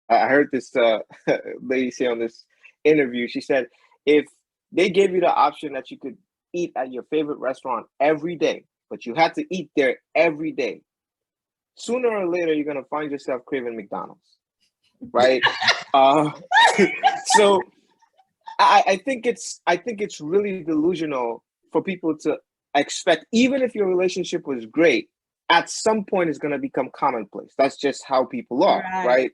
I heard this lady say on this interview. She said if they gave you the option that you could eat at your favorite restaurant every day, but you had to eat there every day, sooner or later you're gonna find yourself craving McDonald's, right? Uh, so I think it's really delusional for people to expect, even if your relationship was great, at some point it's gonna become commonplace. That's just how people are, Right. right?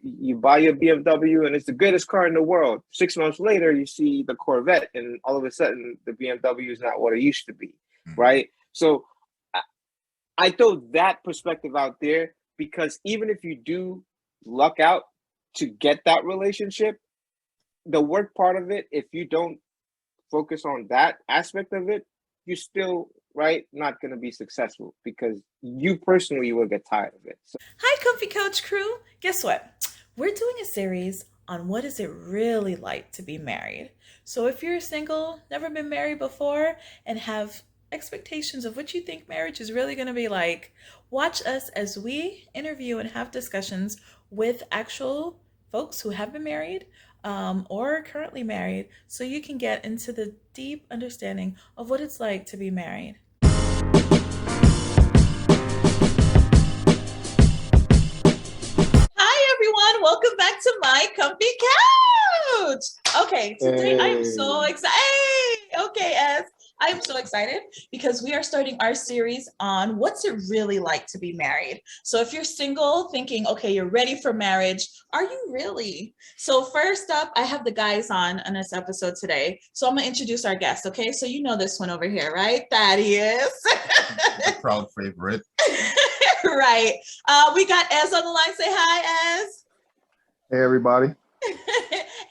You buy your BMW and it's the greatest car in the world. 6 months later, you see the Corvette, and all of a sudden the BMW is not what it used to be, Mhm. right? So I, I throw that perspective out there because even if you do luck out to get that relationship, the work part of it, if you don't focus on that aspect of it, you're still right not going to be successful because you personally will get tired of it. So Hi, Comfy Couch crew. Guess what? We're doing a series on what is it really like to be married. So if you're single, never been married before, and have expectations of what you think marriage is really going to be like, watch us as we interview and have discussions with actual folks who have been married or are currently married so you can get into the deep understanding of what it's like to be married. Hi, everyone. Welcome back to my comfy couch. Okay, today I am so hey, excited. Okay, S. I am so excited because we are starting our series on what's it really like to be married. So, if you're single, thinking, okay, you're ready for marriage, are you really? So, first up, I have the guys on this episode today. So, I'm going to introduce our guest, okay? So, you know this one over here, right? Thaddeus. The crowd favorite. Right. We got Ez on the line. Say hi, Ez. Hey everybody.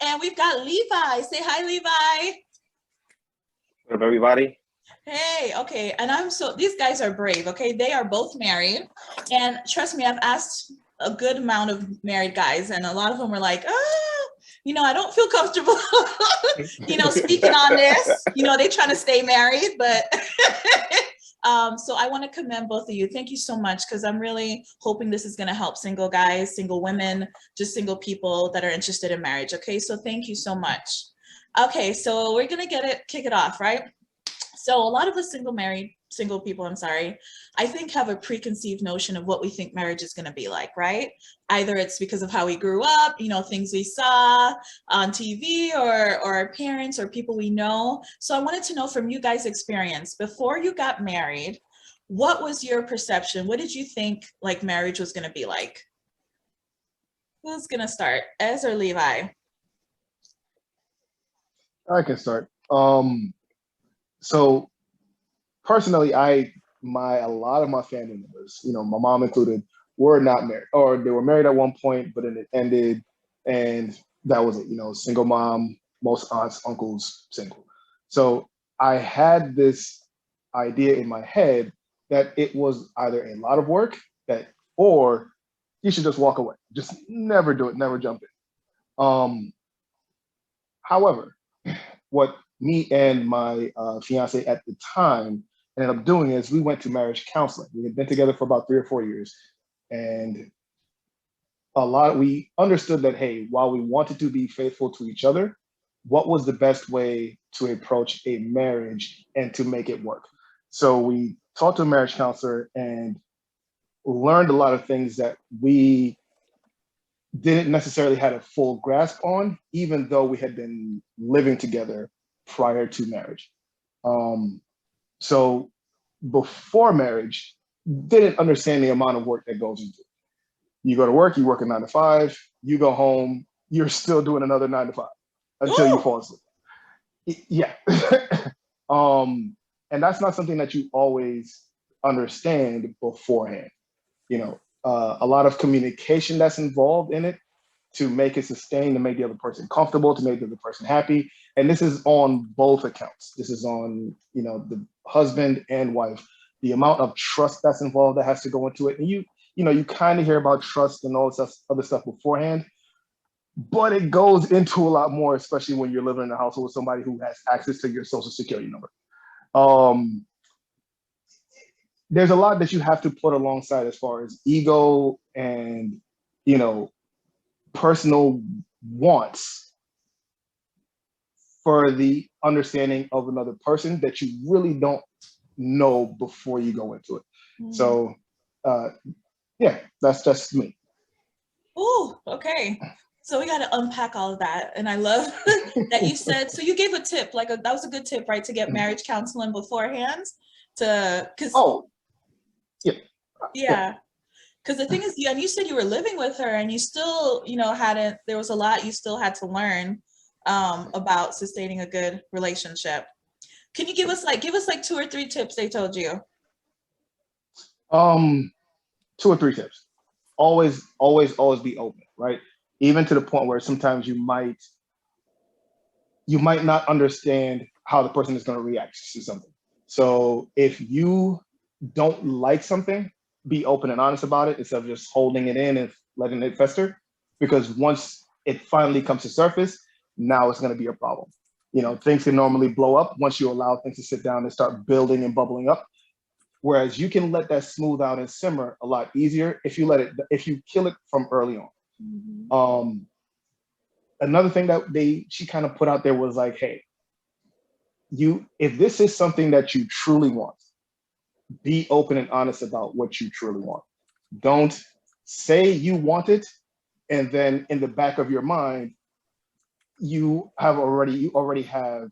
And we've got Levi. Say hi, Levi. what up, everybody? Hey, okay. And I'm so, these guys are brave, okay? They are both married. And trust me, I've asked a good amount of married guys, and a lot of them were like, I don't feel comfortable, speaking on this. They trying to stay married, but so I want to commend both of you. Thank you so much because I'm really hoping this is going to help single guys, single women, just single people that are interested in marriage. Okay, so thank you so much. Okay, so we're going to kick it off, right? So a lot of us single people, I'm sorry, I think have a preconceived notion of what we think marriage is going to be like, right? Either it's because of how we grew up, things we saw on TV or our parents or people we know. So I wanted to know from you guys' experience, before you got married, what was your perception? What did you think like marriage was going to be like? Who's going to start? Ez or Levi? I can start. So personally, a lot of my family members, my mom included, were not married, or they were married at one point, but then it ended, and that was it. Single mom, most aunts, uncles, single. So I had this idea in my head that it was either a lot of work or you should just walk away, just never do it, never jump in. However, what me and my fiance at the time ended up doing is we went to marriage counseling. We had been together for about 3 or 4 years, and we understood that, hey, while we wanted to be faithful to each other, what was the best way to approach a marriage and to make it work? So we talked to a marriage counselor and learned a lot of things that we didn't necessarily had a full grasp on, even though we had been living together prior to marriage. Um, so before marriage, didn't understand the amount of work that goes into it. You go to work, you work a 9 to 5, you go home, you're still doing another 9 to 5 until you fall asleep. Yeah. And that's not something that you always understand beforehand. A lot of communication that's involved in it to make it sustain, to make the other person comfortable, to make the other person happy. And this is on both accounts. This is on, the husband and wife, the amount of trust that's involved that has to go into it. And you kind of hear about trust and all this other stuff beforehand, but it goes into a lot more, especially when you're living in a household with somebody who has access to your social security number. Um, there's a lot that you have to put alongside as far as ego and, you know, personal wants for the understanding of another person that you really don't know before you go into it. So yeah, that's just me. Oh, okay. So we got to unpack all of that. And I love that you said, so you gave a tip, like that was a good tip, right? To get marriage counseling beforehand cause yeah. Cause the thing is, and you said you were living with her and you still, there was a lot you still had to learn about sustaining a good relationship. Can you give us like 2 or 3 tips they told you? 2 or 3 tips. Always be open, right? Even to the point where sometimes you might not understand how the person is going to react to something. So if you don't like something, be open and honest about it instead of just holding it in and letting it fester. Because once it finally comes to surface, now it's going to be a problem. Things can normally blow up once you allow things to sit down and start building and bubbling up. Whereas you can let that smooth out and simmer a lot easier if you kill it from early on. Mm-hmm. Another thing that she kind of put out there was like, hey, if this is something that you truly want, be open and honest about what you truly want. Don't say you want it, and then in the back of your mind, you already have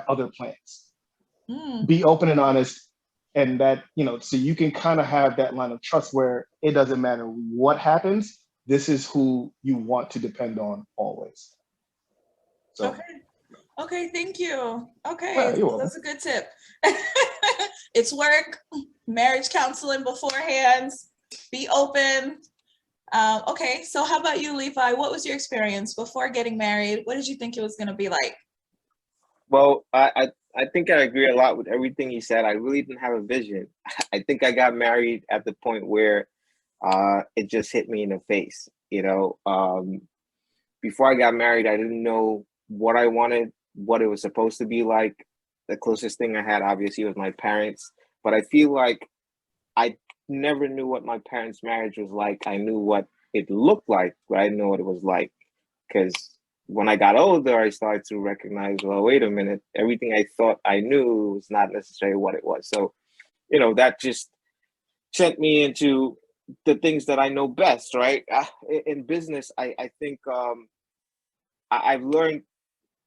other plans. Be open and honest, and that, so you can kind of have that line of trust where it doesn't matter what happens, this is who you want to depend on always. So okay, thank you. Okay, you're welcome. that's a good tip. It's work, marriage counseling beforehand, be open. Okay, so how about you, Levi? What was your experience before getting married? What did you think it was going to be like? Well, I think I agree a lot with everything he said. I really didn't have a vision. I think I got married at the point where it just hit me in the face. Before I got married, I didn't know what I wanted, what it was supposed to be like. The closest thing I had, obviously, was my parents. But I feel like I never knew what my parents' marriage was like. I knew what it looked like, but I didn't know what it was like. Because when I got older, I started to recognize, well, wait a minute, everything I thought I knew was not necessarily what it was. So, that just sent me into the things that I know best, right? In business, I think I've learned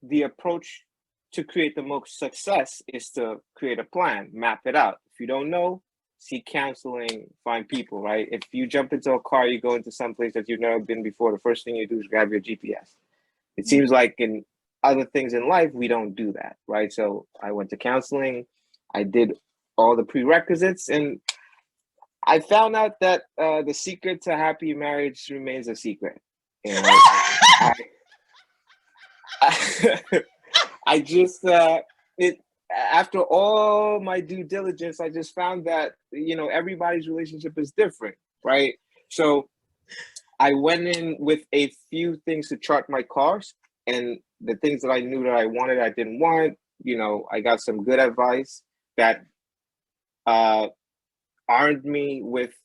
the approach to create the most success is to create a plan, map it out. If you don't know, seek counseling, find people, right? If you jump into a car, you go into some place that you've never been before, the first thing you do is grab your GPS. It seems like in other things in life, we don't do that, right? So I went to counseling, I did all the prerequisites, and I found out that the secret to happy marriage remains a secret. I just after all my due diligence, I just found that everybody's relationship is different, right? So I went in with a few things to chart my course, and the things that I knew that I wanted, I didn't want. I got some good advice that armed me with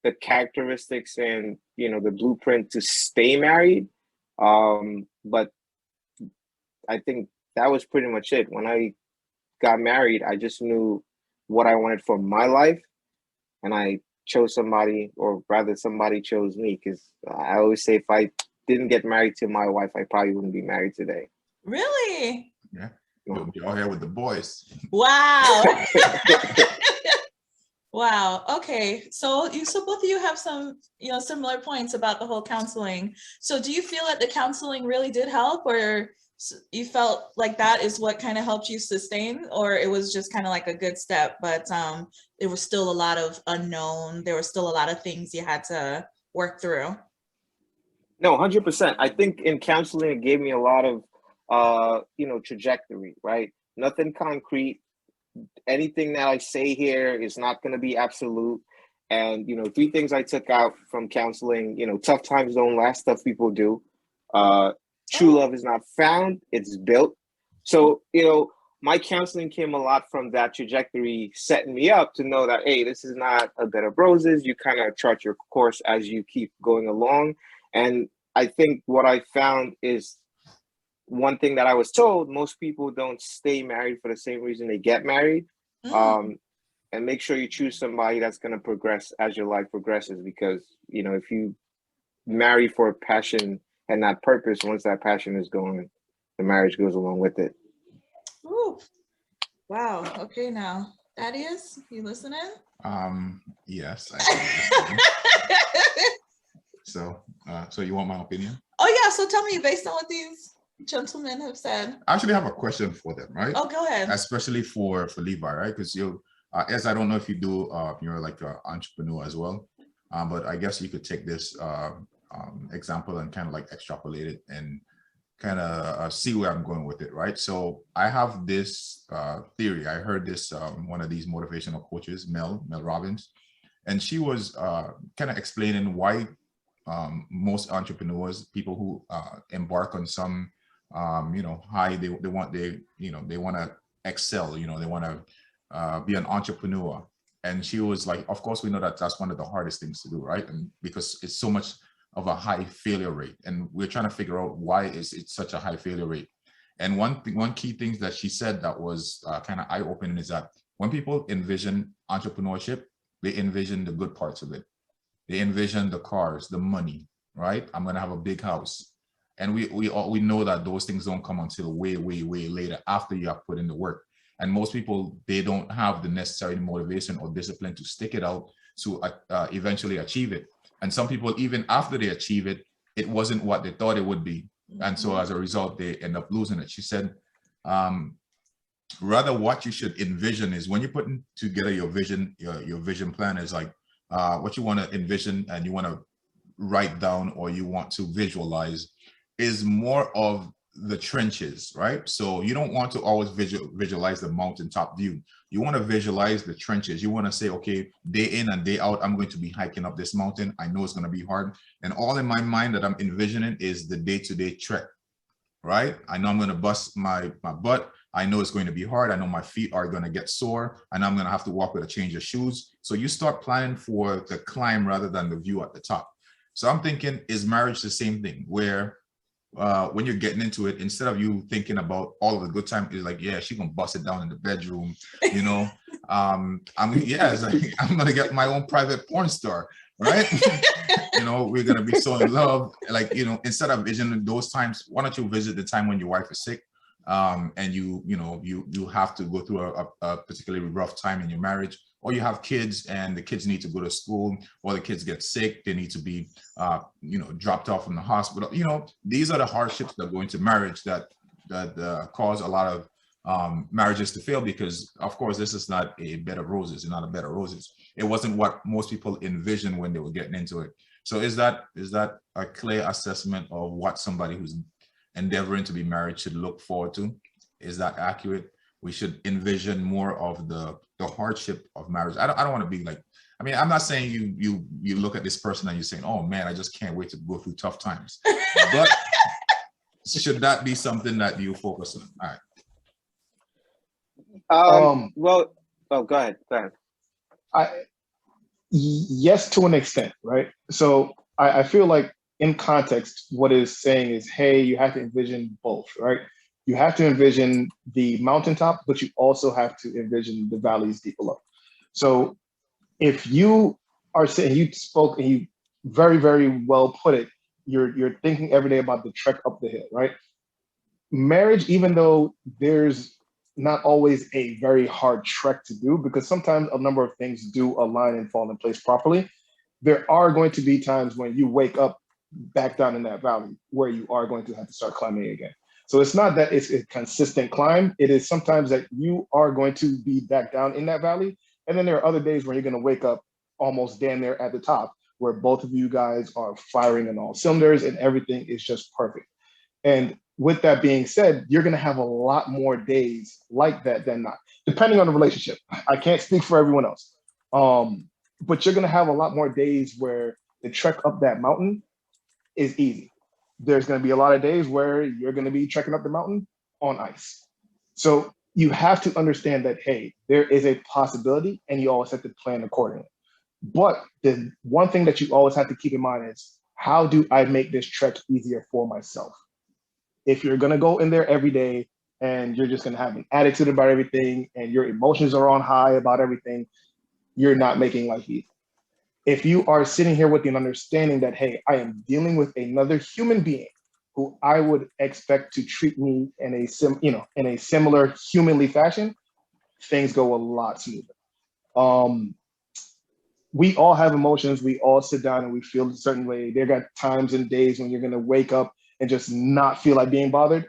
the characteristics and the blueprint to stay married. But I think that was pretty much it. When I got married, I just knew what I wanted for my life, and I chose somebody, or rather somebody chose me, because I always say if I didn't get married to my wife, I probably wouldn't be married today. Really? Yeah, you'll be out here with the boys. Wow. Wow. Okay. So both of you have some, similar points about the whole counseling. So do you feel that the counseling really did help, or you felt like that is what kind of helped you sustain, or it was just kind of like a good step, but there was still a lot of unknown. There were still a lot of things you had to work through. No, 100%. I think in counseling, it gave me a lot of, trajectory, right? Nothing concrete. Anything that I say here is not going to be absolute. And, 3 things I took out from counseling, tough times don't last, tough people do. True love is not found, it's built. So, my counseling came a lot from that trajectory, setting me up to know that, hey, this is not a bed of roses. You kind of chart your course as you keep going along. And I think what I found is one thing that I was told: most people don't stay married for the same reason they get married. And make sure you choose somebody that's going to progress as your life progresses, because, you know, if you marry for passion and not purpose, once that passion is gone, the marriage goes along with it. Ooh. Wow. Okay, now, Thaddeus, you listening? Yes, I so so you want my opinion? Oh yeah, so tell me, based on what these gentlemen have said. I actually have a question for them, right? Oh, go ahead. Especially for Levi, right? Because you, as I don't know if you do, you're like an entrepreneur as well, but I guess you could take this example and kind of like extrapolate it and kind of see where I'm going with it, right? So I have this theory. I heard this one of these motivational coaches, Mel Robbins, and she was kind of explaining why most entrepreneurs, people who embark on some you know, high, they want to excel, you know, they want to be an entrepreneur. And she was like, of course we know that that's one of the hardest things to do, right? And because it's so much of a high failure rate, and we're trying to figure out why is it such a high failure rate. And one key thing that she said that was kind of eye-opening is that when people envision entrepreneurship, they envision the good parts of it. They envision the cars, the money, right? I'm gonna have a big house. And we know that those things don't come until way later, after you have put in the work. And most people, they don't have the necessary motivation or discipline to stick it out to eventually achieve it. And some people, even after they achieve it, it wasn't what they thought it would be. And so as a result, they end up losing it. She said, rather what you should envision is when you're putting together your vision, your vision plan is like what you want to envision and you want to write down or you want to visualize is more of the trenches, right? So you don't want to always visualize the mountaintop view. You want to visualize the trenches. You want to say, okay, day in and day out, I'm going to be hiking up this mountain. I know it's going to be hard. And all in my mind that I'm envisioning is the day-to-day trek, right? I know I'm going to bust my butt. I know it's going to be hard. I know my feet are going to get sore. I know I'm going to have to walk with a change of shoes. So you start planning for the climb rather than the view at the top. So I'm thinking, is marriage the same thing where when you're getting into it, instead of you thinking about all of the good time, is like, yeah, she's gonna bust it down in the bedroom, you know. It's like, I'm gonna get my own private porn star, right? You know, we're gonna be so in love. Like, you know, instead of visioning those times, why don't you visit the time when your wife is sick, and you have to go through a particularly rough time in your marriage, or you have kids and the kids need to go to school, or the kids get sick, they need to be dropped off from the hospital. You know, these are the hardships that go into marriage that cause a lot of marriages to fail, because of course this is not a bed of roses. It's not a bed of roses. It wasn't what most people envisioned when they were getting into it. So is that a clear assessment of what somebody who's endeavoring to be married should look forward to? Is that accurate? We should envision more of the hardship of marriage. I don't want to be like, I mean, I'm not saying you look at this person and you're saying, oh man, I just can't wait to go through tough times. But should that be something that you focus on? All right. Well, go ahead. Yes, to an extent, right? So I feel like in context, what it's saying is, hey, you have to envision both, right? You have to envision the mountaintop, but you also have to envision the valleys deep below. So if you are saying, you spoke and you very, very well put it, you're thinking every day about the trek up the hill, right? Marriage, even though there's not always a very hard trek to do, because sometimes a number of things do align and fall in place properly, there are going to be times when you wake up back down in that valley where you are going to have to start climbing again. So it's not that it's a consistent climb. It is sometimes that you are going to be back down in that valley. And then there are other days where you're going to wake up almost damn near at the top, where both of you guys are firing in all cylinders and everything is just perfect. And with that being said, you're going to have a lot more days like that than not, depending on the relationship. I can't speak for everyone else. But you're going to have a lot more days where the trek up that mountain is easy. There's going to be a lot of days where you're going to be trekking up the mountain on ice. So you have to understand that, hey, there is a possibility and you always have to plan accordingly. But the one thing that you always have to keep in mind is, how do I make this trek easier for myself? If you're going to go in there every day and you're just going to have an attitude about everything and your emotions are on high about everything, you're not making life easy. If you are sitting here with an understanding that, hey, I am dealing with another human being who I would expect to treat me in a similar humanly fashion, things go a lot smoother. We all have emotions. We all sit down and we feel a certain way. There got times and days when you're going to wake up and just not feel like being bothered.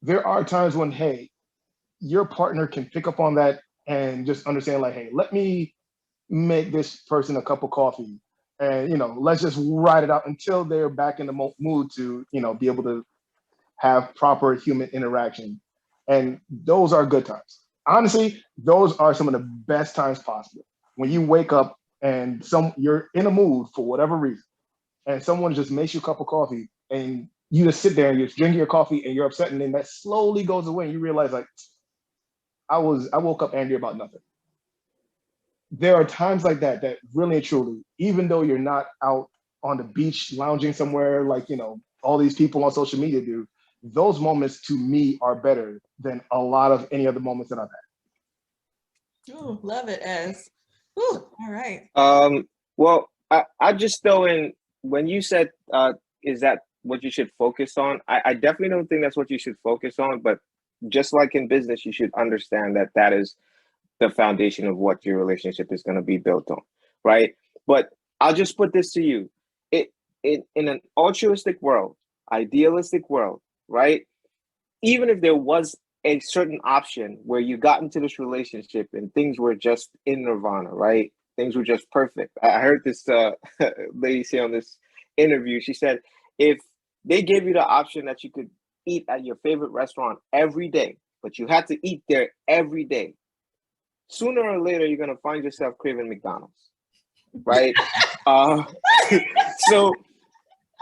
There are times when, hey, your partner can pick up on that and just understand, like, hey, let me make this person a cup of coffee, and let's just ride it out until they're back in the mood to be able to have proper human interaction. And those are good times. Honestly, those are some of the best times possible, when you wake up and you're in a mood for whatever reason, and someone just makes you a cup of coffee, and you just sit there and you're drinking your coffee and you're upset, and then that slowly goes away and you realize, like, I woke up angry about nothing. There are times like that really and truly, even though you're not out on the beach lounging somewhere like all these people on social media do, those moments to me are better than a lot of any other moments that I've had. Ooh, love it, Ez. Ooh, all right. Well, I just throw in, when you said, is that what you should focus on? I definitely don't think that's what you should focus on, but just like in business, you should understand that that is the foundation of what your relationship is going to be built on, right? But I'll just put this to you. In an altruistic world, idealistic world, right? Even if there was a certain option where you got into this relationship and things were just in nirvana, right? Things were just perfect. I heard this lady say on this interview, she said, if they gave you the option that you could eat at your favorite restaurant every day, but you had to eat there every day, sooner or later you're going to find yourself craving McDonald's, right? So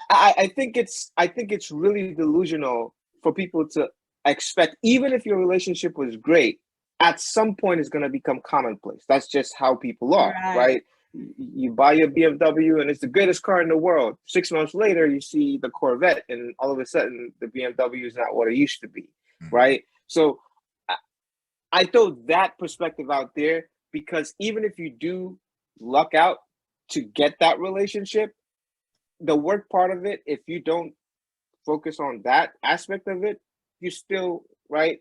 I think it's really delusional for people to expect, even if your relationship was great, at some point it's going to become commonplace. That's just how people are, right? You buy your BMW and it's the greatest car in the world. 6 months later, you see the Corvette, and all of a sudden the BMW is not what it used to be, right? So I throw that perspective out there, because even if you do luck out to get that relationship, the work part of it, if you don't focus on that aspect of it, you're still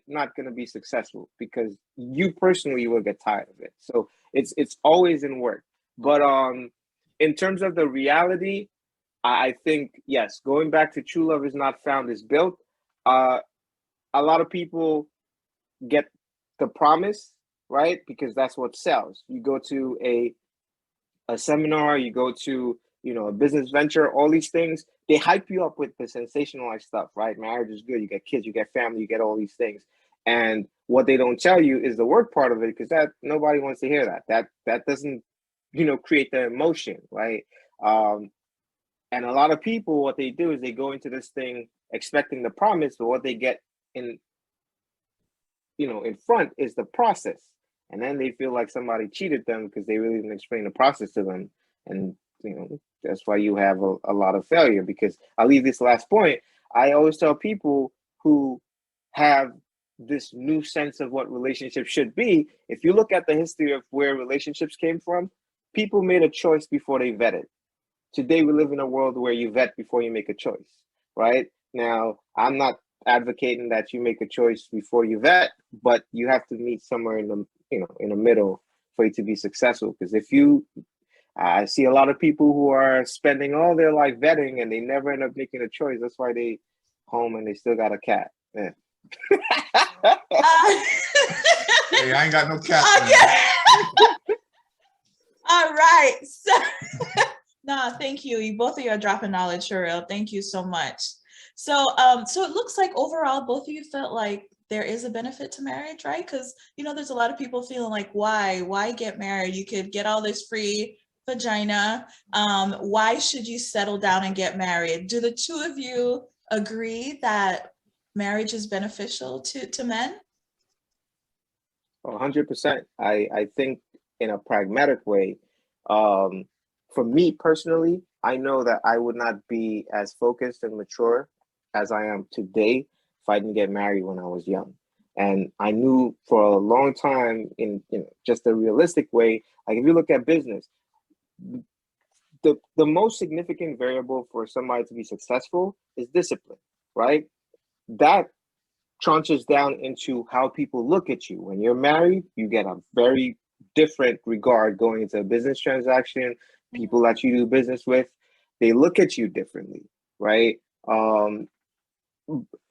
not going to be successful, because you personally will get tired of it. So it's always in work. But in terms of the reality, I think, yes, going back to true love is not found, is built. A lot of people get the promise, right? Because that's what sells. You go to a seminar, you go to a business venture, all these things, they hype you up with the sensationalized stuff, right? Marriage is good, you get kids, you get family, you get all these things. And what they don't tell you is the work part of it, because that nobody wants to hear that doesn't create the emotion, right? And a lot of people, what they do is they go into this thing expecting the promise, but what they get in front is the process. And then they feel like somebody cheated them because they really didn't explain the process to them. And that's why you have a lot of failure. Because I'll leave this last point. I always tell people who have this new sense of what relationships should be, if you look at the history of where relationships came from, people made a choice before they vetted. Today we live in a world where you vet before you make a choice, right? Now, I'm not advocating that you make a choice before you vet, but you have to meet somewhere in the in the middle for you to be successful. Because I see a lot of people who are spending all their life vetting and they never end up making a choice. That's why they home and they still got a cat. Yeah. Hey, I ain't got no cat. Okay. All right. So, no, thank you. You both of you are dropping knowledge for real. Thank you so much. So, so it looks like overall, both of you felt like there is a benefit to marriage, right? Because there's a lot of people feeling like, why get married? You could get all this free vagina. Why should you settle down and get married? Do the two of you agree that marriage is beneficial to men? 100%. I think in a pragmatic way, um, for me personally, I know that I would not be as focused and mature as I am today if I didn't get married when I was young. And I knew for a long time, in just a realistic way, like if you look at business, the most significant variable for somebody to be successful is discipline, right? That tranches down into how people look at you. When you're married, you get a very different regard going into a business transaction. People that you do business with, they look at you differently, right? Um,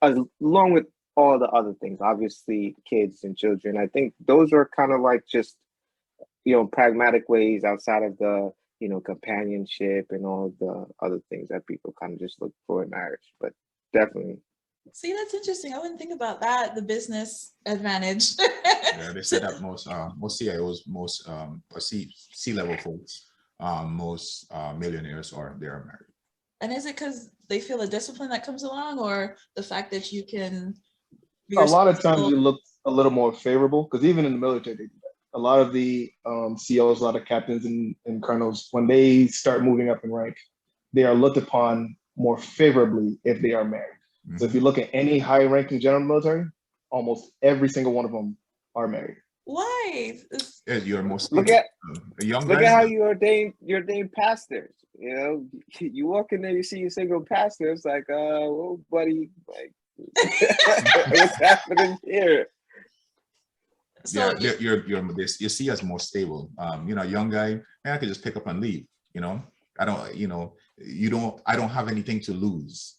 Along with all the other things, obviously, kids and children. I think those are kind of like just pragmatic ways outside of the companionship and all the other things that people kind of just look for in marriage. But definitely. See, that's interesting. I wouldn't think about that, the business advantage. Yeah, they said that most CIOs, most or C-level folks, most millionaires they are married. And is it because they feel the discipline that comes along, or the fact that you can be A lot of times responsible? you look a little more favorable because even in the military, they do that. A lot of the COs, a lot of captains and colonels, when they start moving up in rank, they are looked upon more favorably if they are married. So if you look at any high-ranking general military, almost every single one of them are married. Why? Yeah, you're most Look stable. at A young Look guy. at how you ordained pastors. You walk in there, you see a single pastor. It's like, well, buddy, like, what's happening here? So Yeah, you're this you see as more stable. Young guy, man, I could just pick up and leave. I don't, I don't have anything to lose.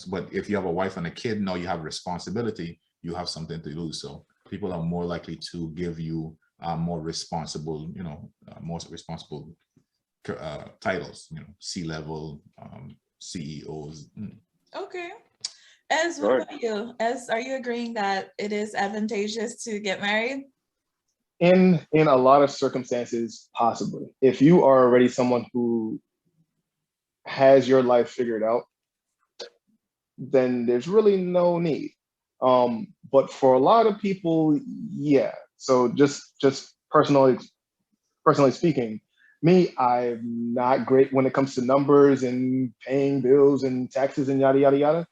But if you have a wife and a kid, now you have responsibility. You have something to lose. So people are more likely to give you more responsible, titles. C-level, CEOs. okay. Ez, what Sure. about you? Ez, are you agreeing that it is advantageous to get married? In a lot of circumstances, possibly. If you are already someone who has your life figured out, then there's really no need. But for a lot of people, yeah. So just personally speaking, me, I'm not great when it comes to numbers and paying bills and taxes and yada yada yada.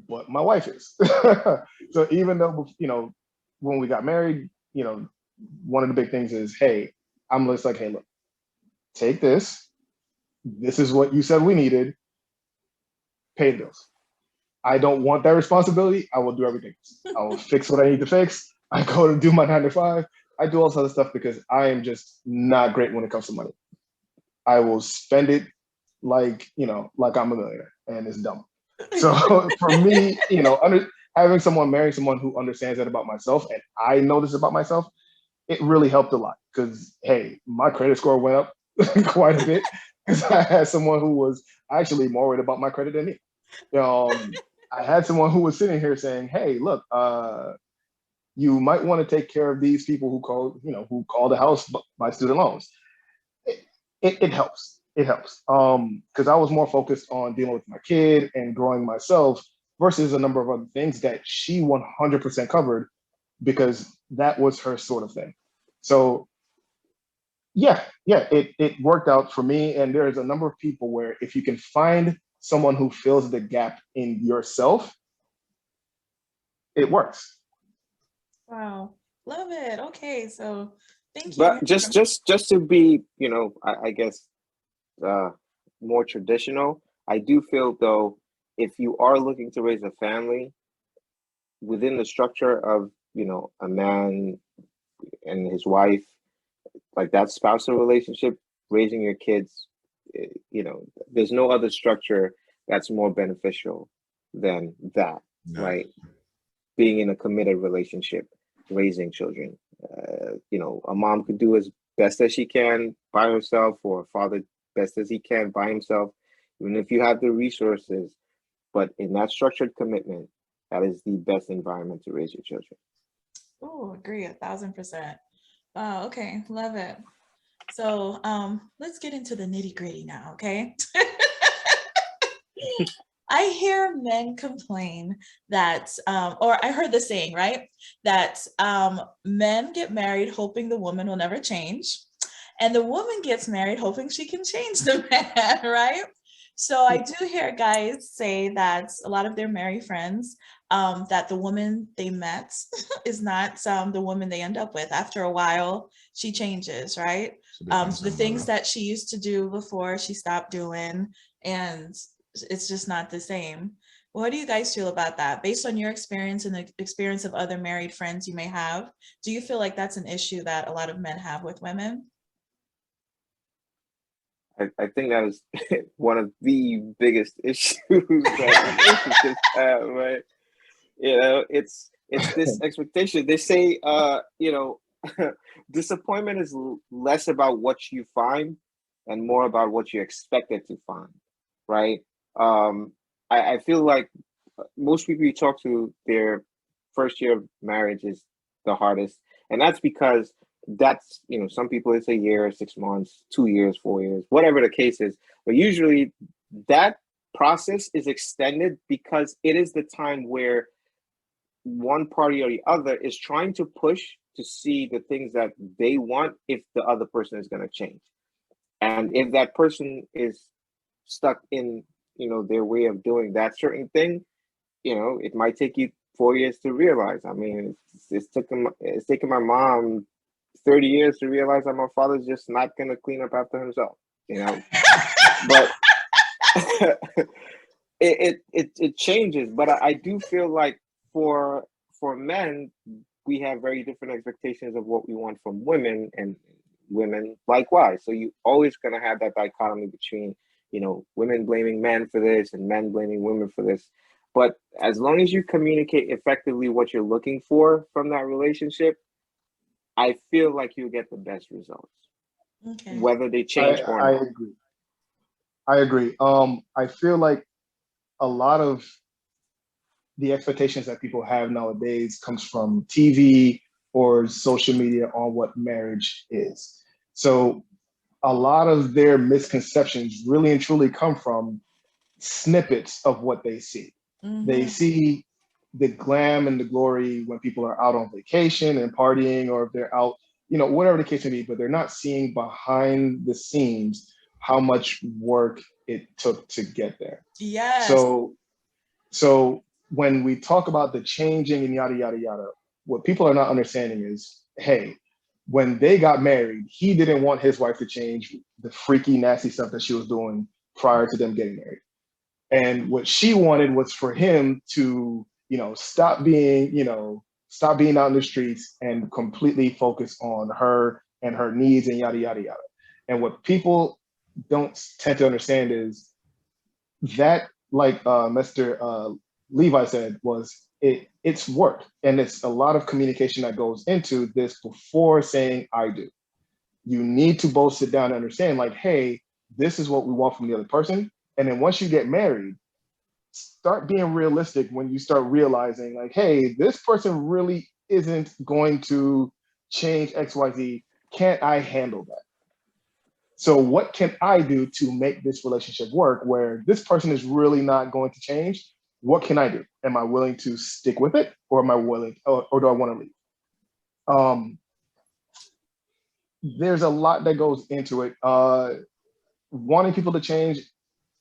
But my wife is. So even though when we got married, one of the big things is, hey, I'm just like, hey, look, take this. This is what you said we needed. Pay the bills. I don't want that responsibility. I will do everything. I will fix what I need to fix. I go to do my 9 to 5. I do all this other stuff because I am just not great when it comes to money. I will spend it like I'm a millionaire, and it's dumb. So for me, marrying someone who understands that about myself, and I know this about myself, it really helped a lot because, hey, my credit score went up quite a bit because I had someone who was actually more worried about my credit than me. I had someone who was sitting here saying, hey, look, you might want to take care of these people who call the house by student loans. It helps. It helps. Because I was more focused on dealing with my kid and growing myself versus a number of other things that she 100% covered because that was her sort of thing. So yeah, it worked out for me. And there's a number of people where if you can find someone who fills the gap in yourself, it works. Wow, love it. Okay, so thank you. But just to be, I guess uh more traditional, I do feel though, if you are looking to raise a family within the structure of, a man and his wife, like that spousal relationship, raising your kids, there's no other structure that's more beneficial than that, No. right? Being in a committed relationship, raising children. A mom could do as best as she can by herself, or a father best as he can by himself, even if you have the resources. But in that structured commitment, that is the best environment to raise your children. Oh, agree 1,000%. Wow, okay, love it. So let's get into the nitty gritty now, okay? I hear men complain that, or I heard the saying, right? That men get married hoping the woman will never change, and the woman gets married hoping she can change the man, right? So I do hear guys say that a lot of their married friends, that the woman they met is not the woman they end up with. After a while, she changes, right? So they think The something things about that she used to do before, she stopped doing, and it's just not the same. What do you guys feel about that? Based on your experience and the experience of other married friends you may have, do you feel like that's an issue that a lot of men have with women? I think that is one of the biggest issues that relationships have, right? You know, it's this expectation. They say, you know, disappointment is less about what you find and more about what you expected to find, right? Um, I feel like most people you talk to, their first year of marriage is the hardest, and that's because that's, you know, some people it's a year, 6 months, 2 years, 4 years, whatever the case is, but usually that process is extended because it is the time where one party or the other is trying to push to see the things that they want if the other person is going to change. And if that person is stuck in, you know, their way of doing that certain thing, you know, it might take you 4 years to realize. I mean, it's taken my mom 30 years to realize that my father's just not going to clean up after himself, you know. But it changes. But I do feel like for men, we have very different expectations of what we want from women, and women likewise. So you always gonna have that dichotomy between, you know, women blaming men for this and men blaming women for this. But as long as you communicate effectively what you're looking for from that relationship, I feel like you'll get the best results, Okay. whether they I, change or I not. agree. I agree. I feel like a lot of the expectations that people have nowadays comes from TV or social media on what marriage is. So a lot of their misconceptions really and truly come from snippets of what they see. They Mm-hmm. see the glam and the glory when people are out on vacation and partying, or if they're out, you know, whatever the case may be, but they're not seeing behind the scenes how much work it took to get there. Yes. So so when we talk about the changing and yada yada yada, what people are not understanding is, hey, when they got married, he didn't want his wife to change the freaky, nasty stuff that she was doing prior to them getting married. And what she wanted was for him to, you know, stop being out in the streets and completely focus on her and her needs and yada yada yada. And what people don't tend to understand is that, like Mr. Levi said, was it's work, and it's a lot of communication that goes into this before saying I do. You need to both sit down and understand, like, hey, this is what we want from the other person. And then once you get married, start being realistic when you start realizing, like, hey, this person really isn't going to change XYZ. Can't I handle that? So what can I do to make this relationship work where this person is really not going to change? What can I do? Am I willing to stick with it, or am I willing, or do I want to leave? Um, there's a lot that goes into it. Wanting people to change.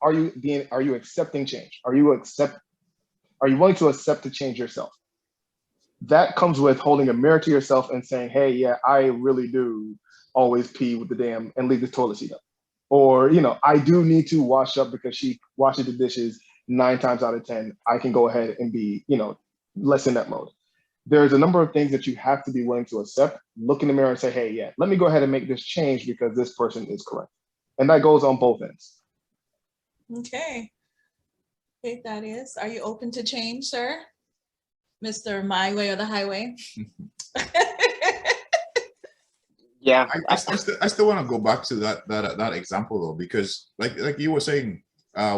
Are you accepting change? Are you willing to accept to change yourself? That comes with holding a mirror to yourself and saying, hey, yeah, I really do always pee with the damn and leave the toilet seat up. Or, you know, I do need to wash up because she washes the dishes 9 times out of 10. I can go ahead and be, you know, less in that mode. There's a number of things that you have to be willing to accept. Look in the mirror and say, hey, yeah, let me go ahead and make this change because this person is correct. And that goes on both ends. Okay. Okay, Thaddeus, are you open to change, sir? Mr. My Way or the Highway? Yeah, I still want to go back to that example though, because like you were saying,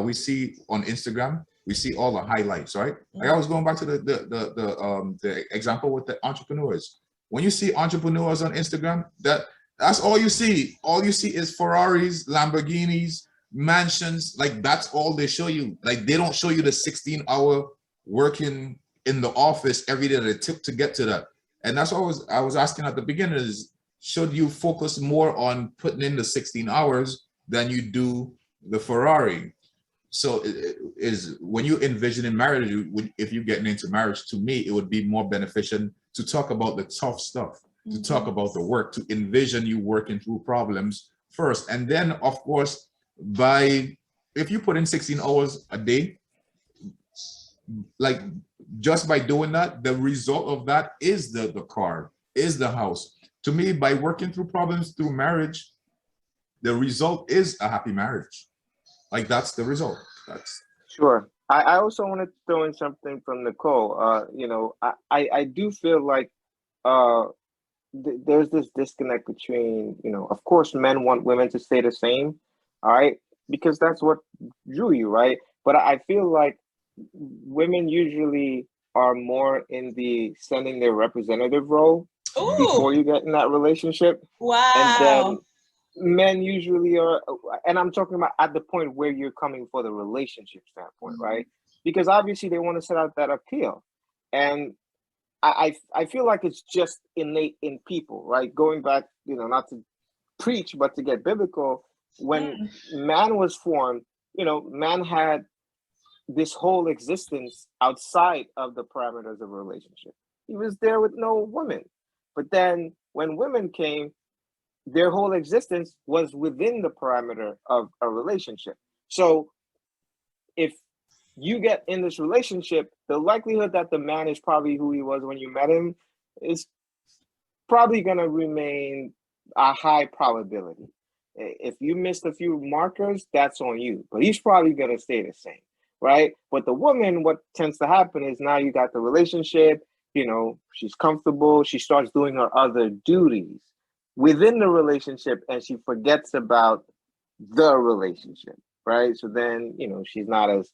we see on Instagram, we see all the highlights, right? Like I was going back to the example with the entrepreneurs. When you see entrepreneurs on Instagram, that's all you see. All you see is Ferraris, Lamborghinis, mansions. Like that's all they show you. Like they don't show you the 16-hour working in the office every day that it took to get to that. And that's what I was asking at the beginning is, should you focus more on putting in the 16 hours than you do the Ferrari? So is when you envision in marriage, if you're getting into marriage, to me, it would be more beneficial to talk about the tough stuff, to talk about the work, to envision you working through problems first. And then, of course, if you put in 16 hours a day, like just by doing that, the result of that is the car, is the house. To me, by working through problems through marriage, the result is a happy marriage. Like that's the result. That's Sure. I also want to throw in something from Nicole. I do feel like uh, there's this disconnect between, of course, men want women to stay the same, all right, because that's what drew you, right? But I feel like women usually are more in the sending their representative role before Ooh, you get in that relationship. And then wow. men usually are, and I'm talking about at the point where you're coming for the relationship standpoint, Mhm. right? Because obviously they want to set out that appeal. And I feel like it's just innate in people, right? Going back, not to preach, but to get biblical, when Mm, man was formed, man had this whole existence outside of the parameters of a relationship. He was there with no woman. But then when women came, their whole existence was within the parameter of a relationship. So if you get in this relationship, the likelihood that the man is probably who he was when you met him is probably going to remain a high probability. If you missed a few markers, that's on you, but he's probably going to stay the same, right? But the woman, what tends to happen is now you got the relationship, she's comfortable, she starts doing her other duties within the relationship and she forgets about the relationship, right? So then, she's not as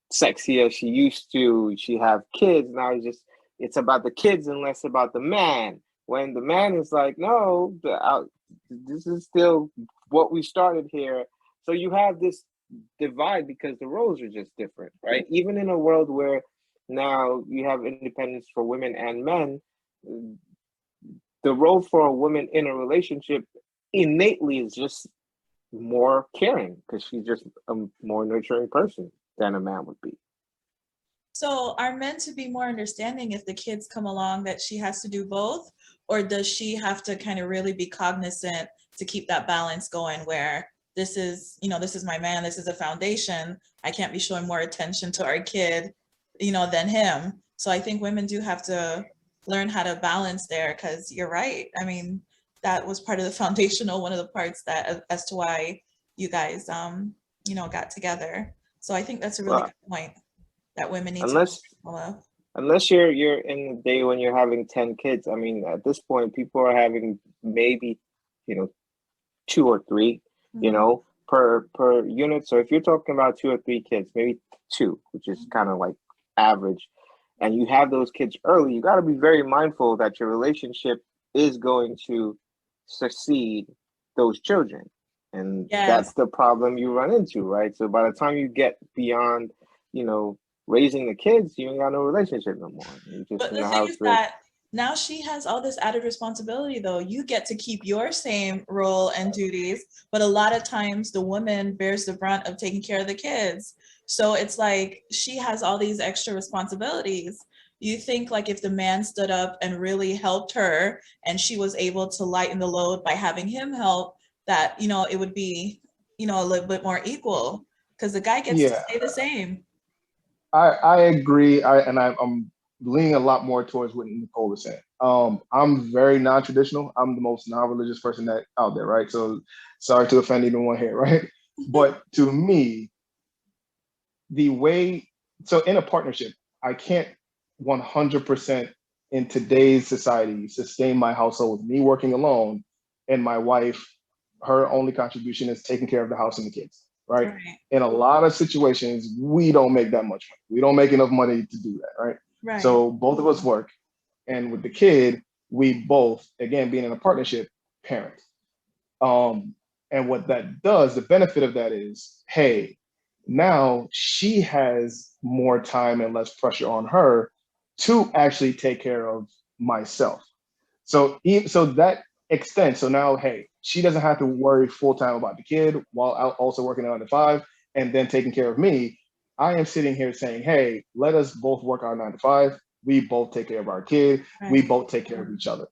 sexy as she used to. She have kids now. It's about the kids and less about the man. When the man is like, no, this is still what we started here. So you have this divide because the roles are just different, right? Even in a world where now you have independence for women and men, the role for a woman in a relationship innately is just more caring because she's just a more nurturing person than a man would be. So are men to be more understanding if the kids come along that she has to do both? Or does she have to kind of really be cognizant to keep that balance going where this is my man, this is a foundation. I can't be showing more attention to our kid, than him. So I think women do have to learn how to balance there because you're right. I mean, that was part of the foundational, one of the parts that as to why you guys got together. So I think that's a really Well, good point that women need to be unless mindful of. unless you're in the day when you're having 10 kids, I mean, at this point, people are having maybe, you know, two or three, Mhm. per unit. So if you're talking about two or three kids, maybe two, which is kind of like average, and you have those kids early, you got to be very mindful that your relationship is going to succeed those children. And that's Yes. the problem you run into, right? So by the time you get beyond, you know, raising the kids, you ain't got no relationship no more. You're just But in the the thing house is with, that now she has all this added responsibility, though. You get to keep your same role and duties, but a lot of times the woman bears the brunt of taking care of the kids. So it's like she has all these extra responsibilities. You think like if the man stood up and really helped her and she was able to lighten the load by having him help, that, it would be, a little bit more equal because the guy gets to Yeah, stay the same. I agree. I'm leaning a lot more towards what Nicole was saying. I'm very non-traditional. I'm the most non-religious person that out there, right? So sorry to offend anyone here, right? But to me, the way so in a partnership, I can't 100% in today's society sustain my household with me working alone and my wife, her only contribution is taking care of the house and the kids, right? Right, In a lot of situations, we don't make that much money. We don't make enough money to do that, right? right. So both of us work. And with the kid, we both, again, being in a partnership, parent. Um, And what that does, the benefit of that is, hey, now she has more time and less pressure on her to actually take care of myself. So so that extends. So now, hey, she doesn't have to worry full time about the kid while out also working 9 to 5 and then taking care of me. I am sitting here saying, hey, let us both work our 9 to 5. We both take care of our kid. Right. We both take care of each other.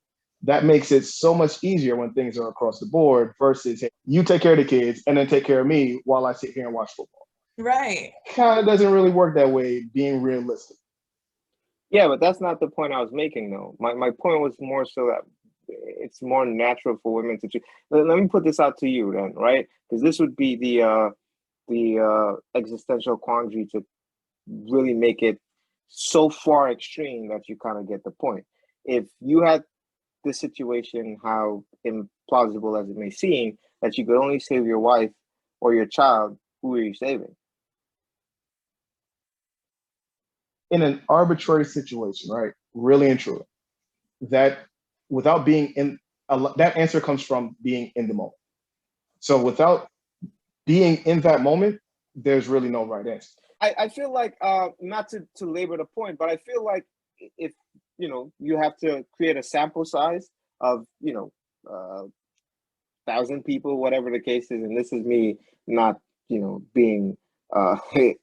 That makes it so much easier when things are across the board versus, hey, you take care of the kids and then take care of me while I sit here and watch football. Right. Kind of doesn't really work that way, being realistic. Yeah, but that's not the point I was making, though. My point was more so that it's more natural for women to choose. Let me put this out to you then, right? Because this would be the existential quandary to really make it so far extreme that you kind of get the point. If you had this situation, how implausible as it may seem, that you could only save your wife or your child, who are you saving? In an arbitrary situation, right? Really and truly, that without being in that answer comes from being in the moment. So without being in that moment, there's really no right answer. I feel like not to labor the point, but I feel like if you have to create a sample size of 1,000 people, whatever the case is, and this is me not being a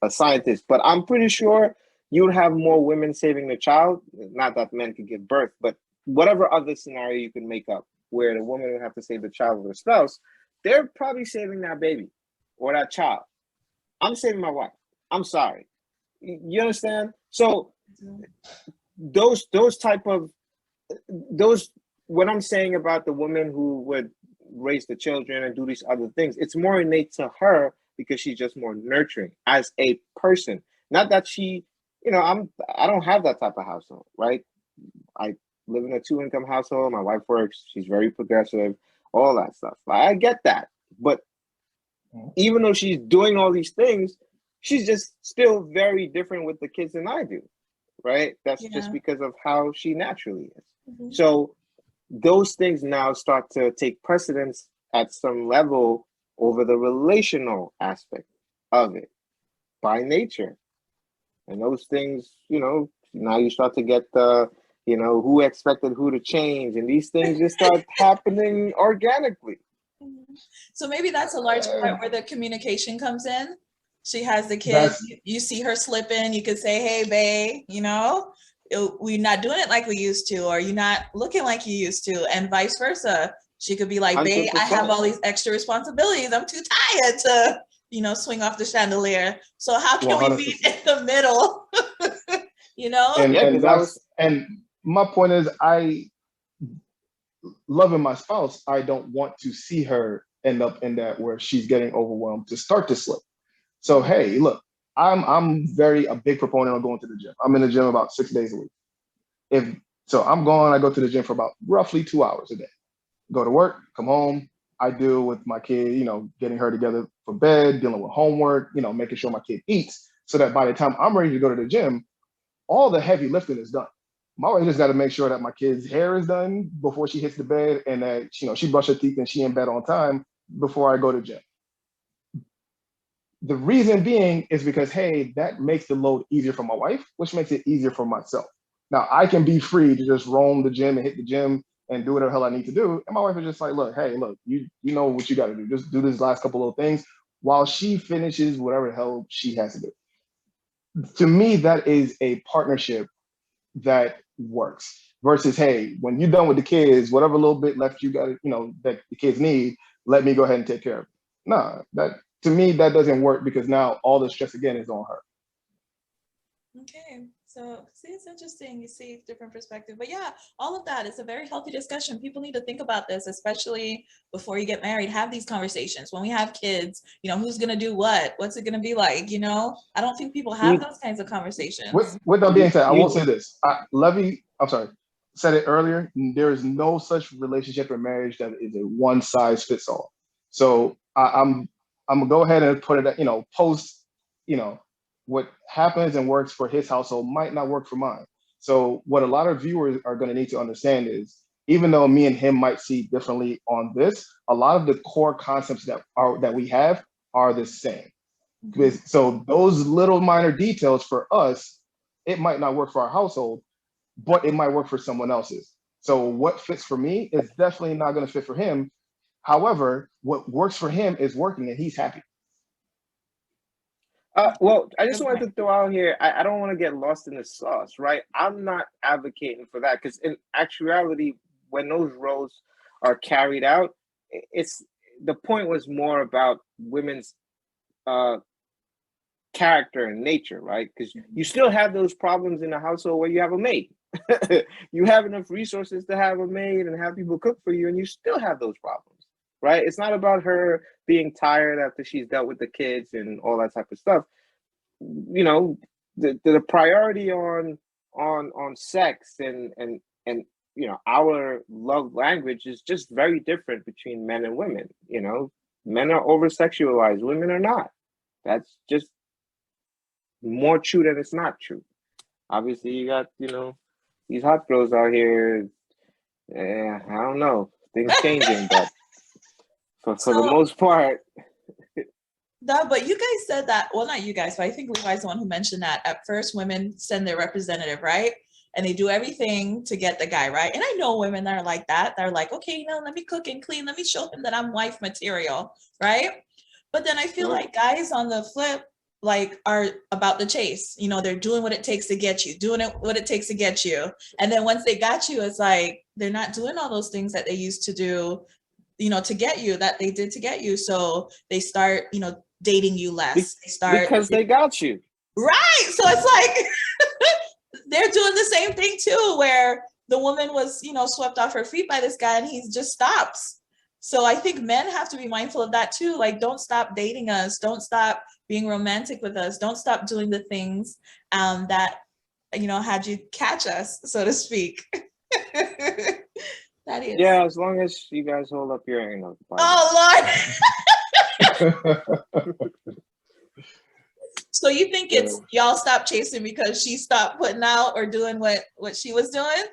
scientist, but I'm pretty sure you would have more women saving the child. Not that men could give birth, but whatever other scenario you can make up where the woman would have to save the child with her spouse, they're probably saving that baby or that child. I'm saving my wife. I'm sorry. You understand? So those type of those what I'm saying about the woman who would raise the children and do these other things, it's more innate to her because she's just more nurturing as a person. Not that she, I don't have that type of household, right? I live in a 2-income household. My wife works. She's very progressive, all that stuff. I get that. But even though she's doing all these things, she's just still very different with the kids than I do, right? That's just because of how she naturally is. Mm-hmm. So those things now start to take precedence at some level over the relational aspect of it by nature. And those things, now you start to get the, who expected who to change, and these things just start happening organically. So maybe that's a large part where the communication comes in. She has the kids, you see her slipping, you could say, hey, babe, we're not doing it like we used to, or you're not looking like you used to, and vice versa. She could be like, 100%. Babe, I have all these extra responsibilities. I'm too tired to, swing off the chandelier. So how can 100%. We meet in the middle? And my point is, loving my spouse, I don't want to see her end up in that where she's getting overwhelmed to start to slip. So, hey, look, I'm a big proponent of going to the gym. I'm in the gym about 6 days a week. I go to the gym for about roughly 2 hours a day. Go to work, come home. I deal with my kid, getting her together for bed, dealing with homework, making sure my kid eats, so that by the time I'm ready to go to the gym, all the heavy lifting is done. My wife just got to make sure that my kid's hair is done before she hits the bed, and that she brushes her teeth and she in bed on time before I go to the gym. The reason being is because, hey, that makes the load easier for my wife, which makes it easier for myself. Now I can be free to just roam the gym and hit the gym and do whatever the hell I need to do. And my wife is just like, look, you know what you got to do. Just do this last couple of things while she finishes whatever the hell she has to do. To me, that is a partnership that works versus, hey, when you're done with the kids, whatever little bit left you got, that the kids need, let me go ahead and take care of it. Nah, to me, that doesn't work, because now all the stress again is on her. Okay, so see, it's interesting. You see different perspective, but yeah, all of that is a very healthy discussion. People need to think about this, especially before you get married. Have these conversations. When we have kids, who's gonna do what? What's it gonna be like? I don't think people have those kinds of conversations. With that being said, I will say this. Levy, I'm sorry, said it earlier. There is no such relationship or marriage that is a one size fits all. So I'm gonna go ahead and put it, post, what happens and works for his household might not work for mine. So what a lot of viewers are going to need to understand is, even though me and him might see differently on this, a lot of the core concepts that we have are the same. So those little minor details for us, it might not work for our household, but it might work for someone else's. So what fits for me is definitely not going to fit for him. However, what works for him is working and he's happy. Well, I just wanted to throw out here, I don't want to get lost in the sauce, right? I'm not advocating for that because in actuality, when those roles are carried out, it's the point was more about women's character and nature, right? Because you still have those problems in the household where you have a maid. You have enough resources to have a maid and have people cook for you, and you still have those problems, right? It's not about her being tired after she's dealt with the kids and all that type of stuff. You know, the priority on sex and you know, our love language is just very different between men and women. You know, men are over sexualized, women are not. That's just more true than it's not true. Obviously, you got, you know, these hot girls out here. I don't know, things changing, but for the most part. No, but you guys said that, well, not you guys, but I think Levi's the one who mentioned that at first women send their representative, right? And they do everything to get the guy, right? And I know women that are like that. They're like, okay, you know, let me cook and clean. Let me show him that I'm wife material, right? But then I feel like guys on the flip, like, are about the chase. You know, they're doing what it takes to get you, what it takes to get you. And then once they got you, it's like, they're not doing all those things that they used to do, you know, to get you, that they did to get you. So they start, you know, dating you less. Because they got you. Right. So it's like, they're doing the same thing too, where the woman was, you know, swept off her feet by this guy and he just stops. So I think men have to be mindful of that too. Like, don't stop dating us. Don't stop being romantic with us. Don't stop doing the things that, you know, had you catch us, so to speak. That is. Yeah, as long as you guys hold up your end of the Bible. Oh, Lord. So you think it's y'all stopped chasing because she stopped putting out or doing what she was doing?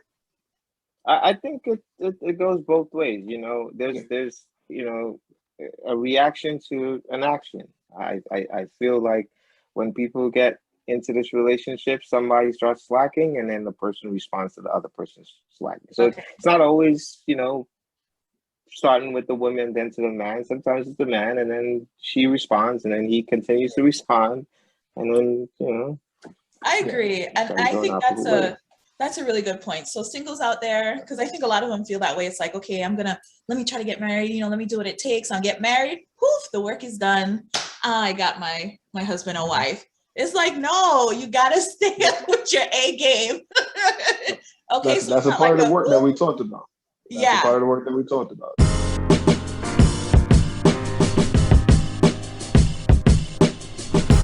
I think it goes both ways. You know, there's you know, a reaction to an action. I feel like when people get into this relationship, somebody starts slacking and then the person responds to the other person's slacking. So it's not always, you know, starting with the woman then to the man. Sometimes it's the man and then she responds and then he continues to respond and then, you know. I agree. And I think that's a really good point. So singles out there, because I think a lot of them feel that way. It's like, okay, let me try to get married, you know, let me do what it takes. I'll get married. Poof, the work is done. I got my husband or wife. It's like, no, you gotta stay up with your A game. Okay, that's a part of the work that we talked about. That's a part of the work that we talked about.